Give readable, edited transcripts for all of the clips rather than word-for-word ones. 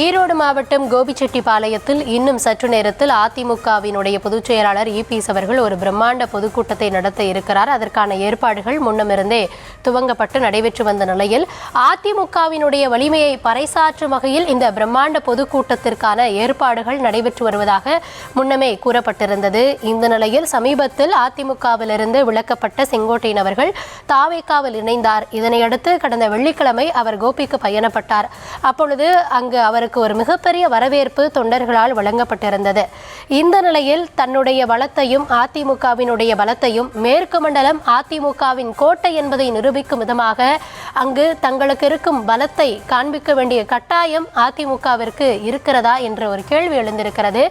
ஈரோடு மாவட்டம் கோபிச்செட்டிப்பாளையத்தில் இன்னும் சற்று நேரத்தில் அதிமுகவினுடைய பொதுச் செயலாளர் இபிஎஸ் அவர்கள் ஒரு பிரம்மாண்ட பொதுக்கூட்டத்தை நடத்த இருக்கிறார். அதற்கான ஏற்பாடுகள் முன்னமிருந்தே துவங்கப்பட்டு நடைபெற்று வந்த நிலையில் அதிமுகவினுடைய வலிமையை பறைசாற்றும் வகையில் இந்த பிரம்மாண்ட பொதுக்கூட்டத்திற்கான ஏற்பாடுகள் நடைபெற்று வருவதாக முன்னமே கூறப்பட்டிருந்தது. இந்த நிலையில் சமீபத்தில் அதிமுகவிலிருந்து விலக்கப்பட்ட செங்கோட்டையன் அவர்கள் தாவேகாவில் இணைந்தார். இதனையடுத்து கடந்த வெள்ளிக்கிழமை அவர் கோபிக்கு பயணப்பட்டார். அப்பொழுது அங்கு அவருக்கு ஒரு மிகப்பெரிய வரவேற்பு தொண்டர்களால் வழங்கப்பட்டிருந்தது. இந்த நிலையில் தன்னுடைய பலத்தையும் அதிமுகவினுடைய பலத்தையும் மேற்கு மண்டலம் அதிமுகவின் கோட்டை என்பதை நிரூபிக்கும் விதமாக அங்கு தங்களுக்கு இருக்கும் பலத்தை காண்பிக்க வேண்டிய கட்டாயம் அதிமுகவிற்கு இருக்கிறதா என்ற ஒரு கேள்வி எழுந்திருக்கிறது.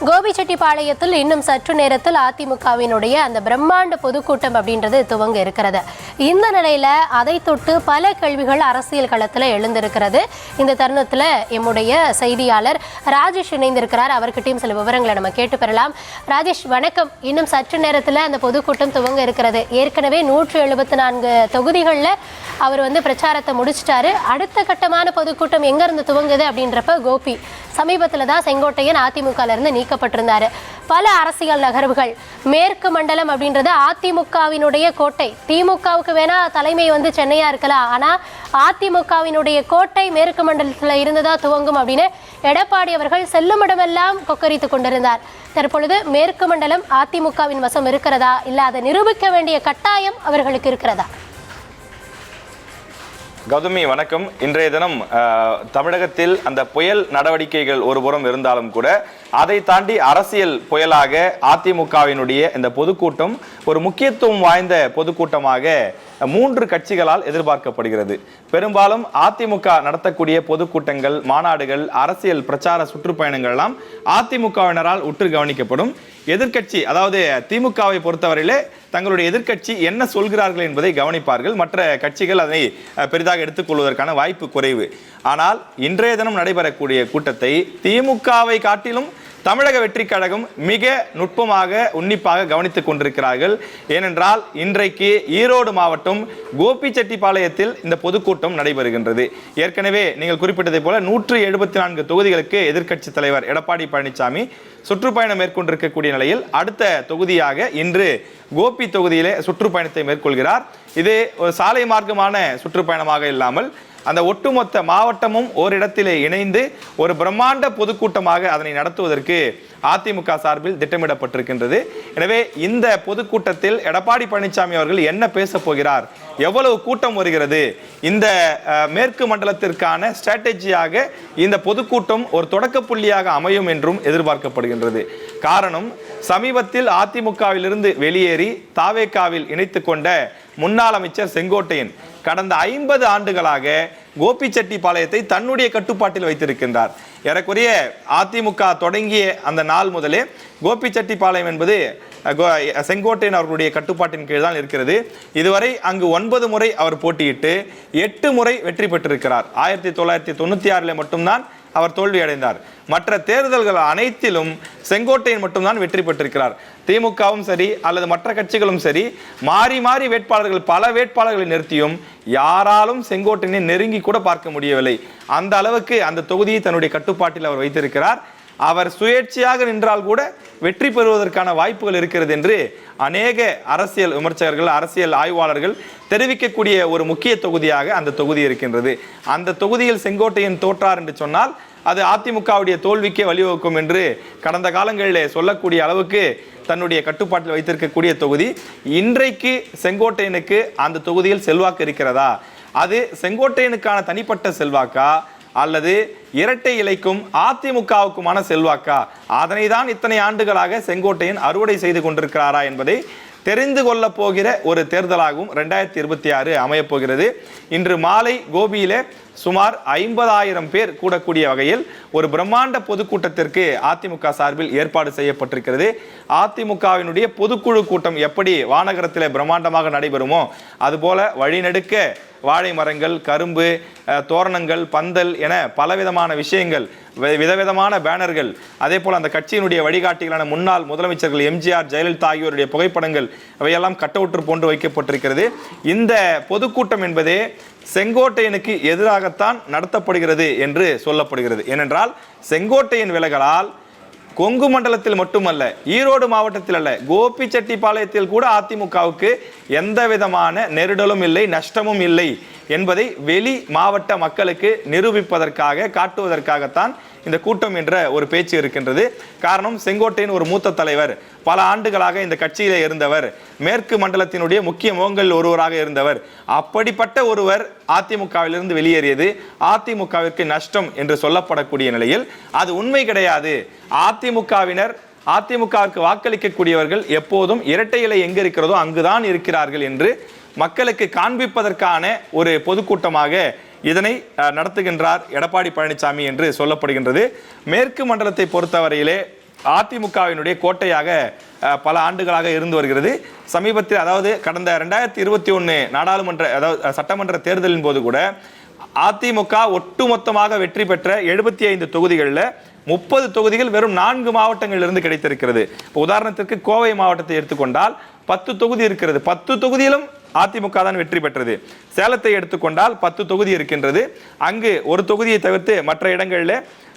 கோபிச்செட்டிப்பாளையத்தில் இன்னும் சற்று நேரத்தில் அதிமுகவினுடைய அந்த பிரம்மாண்ட பொதுக்கூட்டம் அப்படின்றது துவங்க இருக்கிறது. இந்த நிலையில அதை தொட்டு பல கேள்விகள் அரசியல் களத்தில் எழுந்திருக்கிறது. இந்த தருணத்தில் எம்முடைய செய்தியாளர் ராஜேஷ் இணைந்திருக்கிறார். அவர்கிட்டையும் சில விவரங்களை நம்ம கேட்டு பெறலாம். ராஜேஷ் வணக்கம். இன்னும் சற்று நேரத்தில் அந்த பொதுக்கூட்டம் துவங்க இருக்கிறது. ஏற்கனவே 174 தொகுதிகளில் அவர் பிரச்சாரத்தை முடிச்சிட்டாரு. அடுத்த கட்டமான பொதுக்கூட்டம் எங்க இருந்து துவங்குது அப்படின்றப்ப கோபி சமீபத்தில் தான் செங்கோட்டையன் அதிமுகல இருந்து நீக்கப்பட்டிருந்தாரு. பல அரசியல் நகர்வுகள் மேற்கு மண்டலம் அப்படின்றது அதிமுகவினுடைய கோட்டை. திமுகவுக்கு வேணா தலைமை சென்னையா இருக்கலாம், ஆனா அதிமுகவினுடைய கோட்டை மேற்கு மண்டலத்தில் இருந்துதான் துவங்கும் அப்படின்னு எடப்பாடி அவர்கள் செல்லும் இடமெல்லாம் கொக்கரித்துக் கொண்டிருந்தார். தற்பொழுது மேற்கு மண்டலம் அதிமுகவின் வசம் இருக்கிறதா, இல்ல அதை நிரூபிக்க வேண்டிய கட்டாயம் அவர்களுக்கு இருக்கிறதா? கௌதமி வணக்கம். இன்றைய தினம் தமிழகத்தில் அந்த புயல் நடவடிக்கைகள் ஒருபுறம் இருந்தாலும் கூட அதை தாண்டி அரசியல் புயலாக அதிமுகவினுடைய இந்த பொதுக்கூட்டம் ஒரு முக்கியத்துவம் வாய்ந்த பொதுக்கூட்டமாக 3 கட்சிகளால் எதிர்பார்க்கப்படுகிறது. பெரும்பாலும் அதிமுக நடத்தக்கூடிய பொதுக்கூட்டங்கள், மாநாடுகள், அரசியல் பிரச்சார சுற்றுப்பயணங்கள் எல்லாம் அதிமுகவினரால் உற்று கவனிக்கப்படும். எதிர்கட்சி, அதாவது திமுகவை பொறுத்தவரையிலே தங்களுடைய எதிர்கட்சி என்ன சொல்கிறார்கள் என்பதை கவனிப்பார்கள். மற்ற கட்சிகள் அதை பெரிதாக எடுத்துக்கொள்வதற்கான வாய்ப்பு குறைவு. ஆனால் இன்றைய தினம் நடைபெறக்கூடிய கூட்டத்தை திமுகவை காட்டிலும் தமிழக வெற்றி கழகம் மிக நுட்பமாக உன்னிப்பாக கவனித்துக் கொண்டிருக்கிறார்கள். ஏனென்றால் இன்றைக்கு ஈரோடு மாவட்டம் கோபிச்செட்டிப்பாளையத்தில் இந்த பொதுக்கூட்டம் நடைபெறுகின்றது. ஏற்கனவே நீங்கள் குறிப்பிட்டதை போல 174 தொகுதிகளுக்கு எதிர்க்கட்சி தலைவர் எடப்பாடி பழனிசாமி சுற்றுப்பயணம் மேற்கொண்டிருக்கக்கூடிய நிலையில் அடுத்த தொகுதியாக இன்று கோபி தொகுதியிலே சுற்றுப்பயணத்தை மேற்கொள்கிறார். இது ஒரு சாலை மார்க்கமான சுற்றுப்பயணமாக இல்லாமல் அந்த ஒட்டுமொத்த மாவட்டமும் ஓரிடத்திலே இணைந்து ஒரு பிரம்மாண்ட பொதுக்கூட்டமாக அதனை நடத்துவதற்கு அதிமுக சார்பில் திட்டமிடப்பட்டிருக்கின்றது. எனவே இந்த பொதுக்கூட்டத்தில் எடப்பாடி பழனிசாமி அவர்கள் என்ன பேச போகிறார், எவ்வளவு கூட்டம் வருகிறது, இந்த மேற்கு மண்டலத்திற்கான ஸ்ட்ராட்டஜியாக இந்த பொதுக்கூட்டம் ஒரு தொடக்க புள்ளியாக அமையும் என்றும் எதிர்பார்க்கப்படுகின்றது. காரணம், சமீபத்தில் அதிமுகவிலிருந்து வெளியேறி தாவேகாவில் இணைத்துக் கொண்ட முன்னாள் அமைச்சர் செங்கோட்டையன் கடந்த 50 ஆண்டுகளாக கோபிச்செட்டிப்பாளையத்தை தன்னுடைய கட்டுப்பாட்டில் வைத்திருக்கின்றார். ஏறக்குறைய அதிமுக தொடங்கிய அந்த நாள் முதலே கோபிச்செட்டிப்பாளையம் என்பது செங்கோட்டையன் அவர்களுடைய கட்டுப்பாட்டின் கீழ் தான் இருக்கிறது. இதுவரை அங்கு 9 முறை அவர் போட்டியிட்டு 8 முறை வெற்றி பெற்றிருக்கிறார். 1996 மட்டும்தான் அவர் தோல்வி அடைந்தார். மற்ற தேர்தல்கள் அனைத்திலும் செங்கோட்டையன் மட்டும்தான் வெற்றி பெற்றிருக்கிறார். திமுகவும் சரி அல்லது மற்ற கட்சிகளும் சரி மாறி மாறி வேட்பாளர்கள், பல வேட்பாளர்களை நிறுத்தியும் யாராலும் செங்கோட்டையனை நெருங்கி கூட பார்க்க முடியவில்லை. அந்த அளவுக்கு அந்த தொகுதியை தன்னுடைய கட்டுப்பாட்டில் அவர் வைத்திருக்கிறார். அவர் சுயேட்சையாக நின்றால் கூட வெற்றி பெறுவதற்கான வாய்ப்புகள் இருக்கிறது என்று அநேக அரசியல் விமர்சகர்கள், அரசியல் ஆய்வாளர்கள் தெரிவிக்கக்கூடிய ஒரு முக்கிய தொகுதியாக அந்த தொகுதி இருக்கின்றது. அந்த தொகுதியில் செங்கோட்டையன் தோற்றார் என்று சொன்னால் அது அதிமுகவுடைய தோல்விக்கே வழிவகுக்கும் என்று கடந்த காலங்களிலே சொல்லக்கூடிய அளவுக்கு தன்னுடைய கட்டுப்பாட்டில் வைத்திருக்கக்கூடிய தொகுதி. இன்றைக்கு செங்கோட்டையனுக்கு அந்த தொகுதியில் செல்வாக்கு இருக்கிறதா, அது செங்கோட்டையனுக்கான தனிப்பட்ட செல்வாக்கா அல்லது இரட்டை இலைக்கும் அதிமுகவுக்குமான செல்வாக்கா, அதனை தான் இத்தனை ஆண்டுகளாக செங்கோட்டையன் அறுவடை செய்து கொண்டிருக்கிறாரா என்பதை தெரிந்து கொள்ள போகிற ஒரு தேர்தலாகவும் 2026 அமையப் போகிறது. இன்று மாலை கோபியிலே சுமார் 50,000 பேர் கூடக்கூடிய வகையில் ஒரு பிரம்மாண்ட பொதுக்கூட்டத்திற்கு அதிமுக சார்பில் ஏற்பாடு செய்யப்பட்டிருக்கிறது. அதிமுகவினுடைய பொதுக்குழு கூட்டம் எப்படி வானகரத்தில் பிரம்மாண்டமாக நடைபெறுமோ அதுபோல வழிநெடுக்க வாழை மரங்கள், கரும்பு, தோரணங்கள், பந்தல் என பலவிதமான விஷயங்கள், விதவிதமான பேனர்கள், அதே போல் அந்த கட்சியினுடைய வழிகாட்டிகளான முன்னாள் முதலமைச்சர்கள் எம்ஜிஆர், ஜெயலலிதா ஆகியோருடைய புகைப்படங்கள் அவையெல்லாம் கட்டவுற்று போன்று வைக்கப்பட்டிருக்கிறது. இந்த பொதுக்கூட்டம் என்பதே செங்கோட்டையனுக்கு எதிராகத்தான் நடத்தப்படுகிறது என்று சொல்லப்படுகிறது. ஏனென்றால் செங்கோட்டையன் விலகலால் கொங்கு மண்டலத்தில் மட்டுமல்ல, ஈரோடு மாவட்டத்தில் அல்ல, கோபிச்செட்டிப்பாளையத்தில் கூட அதிமுகவுக்கு எந்த விதமான நெருடலும் இல்லை, நஷ்டமும் இல்லை என்பதை வெளி மாவட்ட மக்களுக்கு நிரூபிப்பதற்காக, காட்டுவதற்காகத்தான் இந்த கூட்டம் என்ற ஒரு பேச்சு இருக்கின்றது. காரணம், செங்கோட்டையன் ஒரு மூத்த தலைவர், பல ஆண்டுகளாக இந்த கட்சியிலே இருந்தவர், மேற்கு மண்டலத்தினுடைய முக்கிய முகங்கள் ஒருவராக இருந்தவர். அப்படிப்பட்ட ஒருவர் அதிமுகவிலிருந்து வெளியேறியது அதிமுகவிற்கு நஷ்டம் என்று சொல்லப்படக்கூடிய நிலையில் அது உண்மை கிடையாது. அதிமுகவிற்கு வாக்களிக்கக்கூடியவர்கள் எப்போதும் இரட்டை இலை எங்க இருக்கிறதோ அங்குதான் இருக்கிறார்கள் என்று மக்களுக்கு காண்பிப்பதற்கான ஒரு பொதுக்கூட்டமாக இதனை நடத்துகின்றார் எடப்பாடி பழனிசாமி என்று சொல்லப்படுகின்றது. மேற்கு மண்டலத்தை பொறுத்தவரையிலே அதிமுகவினுடைய கோட்டையாக பல ஆண்டுகளாக இருந்து வருகிறது. சமீபத்தில், அதாவது கடந்த 2021 நாடாளுமன்ற, அதாவது சட்டமன்ற தேர்தலின் போது கூட அதிமுக ஒட்டுமொத்தமாக வெற்றி பெற்ற 75 தொகுதிகளில் 30 தொகுதிகள் வெறும் 4 மாவட்டங்களிலிருந்து கிடைத்திருக்கிறது. உதாரணத்திற்கு கோவை மாவட்டத்தை எடுத்துக்கொண்டால் 10 தொகுதி இருக்கிறது, 10 தொகுதியிலும் அதிமுக தான் வெற்றி பெற்றது. சேலத்தை எடுத்துக்கொண்டால் 10 தொகுதி இருக்கின்றது, அங்கு ஒரு தொகுதியை தவிர்த்து மற்ற இடங்களில்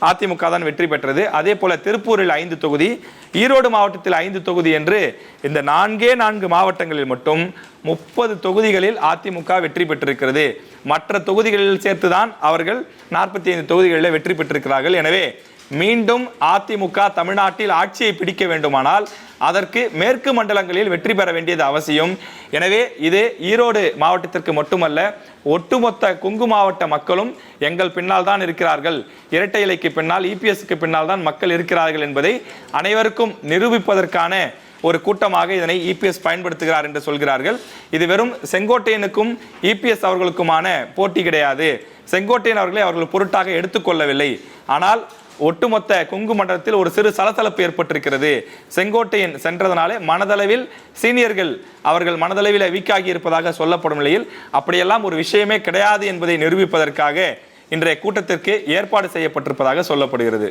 அதிமுக தான் வெற்றி பெற்றது. அதே போல திருப்பூரில் 5 தொகுதி, ஈரோடு மாவட்டத்தில் 5 தொகுதி என்று இந்த 4 மாவட்டங்களில் மட்டும் 30 தொகுதிகளில் அதிமுக வெற்றி பெற்றிருக்கிறது. மற்ற தொகுதிகளில் சேர்த்துதான் அவர்கள் 45 தொகுதிகளில் வெற்றி பெற்றிருக்கிறார்கள். எனவே மீண்டும் அதிமுக தமிழ்நாட்டில் ஆட்சியை பிடிக்க வேண்டுமானால் அதற்கு மேற்கு மண்டலங்களில் வெற்றி பெற வேண்டியது அவசியம். எனவே இது ஈரோடு மாவட்டத்திற்கு மட்டுமல்ல, ஒட்டுமொத்த கொங்கு மாவட்ட மக்களும் எங்கள் பின்னால் தான் இருக்கிறார்கள், இரட்டை இலைக்கு பின்னால், இபிஎஸ்க்கு பின்னால் தான் மக்கள் இருக்கிறார்கள் என்பதை அனைவருக்கும் நிரூபிப்பதற்கான ஒரு கூட்டமாக இதனை இபிஎஸ் பயன்படுத்துகிறார் என்று சொல்கிறார்கள். இது வெறும் செங்கோட்டையனுக்கும் இபிஎஸ் அவர்களுக்குமான போட்டி கிடையாது. செங்கோட்டையன் அவர்களை அவர்கள் பொருட்டாக எடுத்துக்கொள்ளவில்லை. ஆனால் ஒட்டுமொத்த கொங்கு மண்டலத்தில் ஒரு சிறு சலசலப்பு ஏற்பட்டிருக்கிறது. செங்கோட்டையன் சென்றதனாலே மனதளவில் சீனியர்கள் அவர்கள் மனதளவில் வீக்காகி இருப்பதாக சொல்லப்படும் நிலையில் அப்படியெல்லாம் ஒரு விஷயமே கிடையாது என்பதை நிரூபிப்பதற்காக இன்றைய கூட்டத்திற்கு ஏற்பாடு செய்யப்பட்டிருப்பதாக சொல்லப்படுகிறது.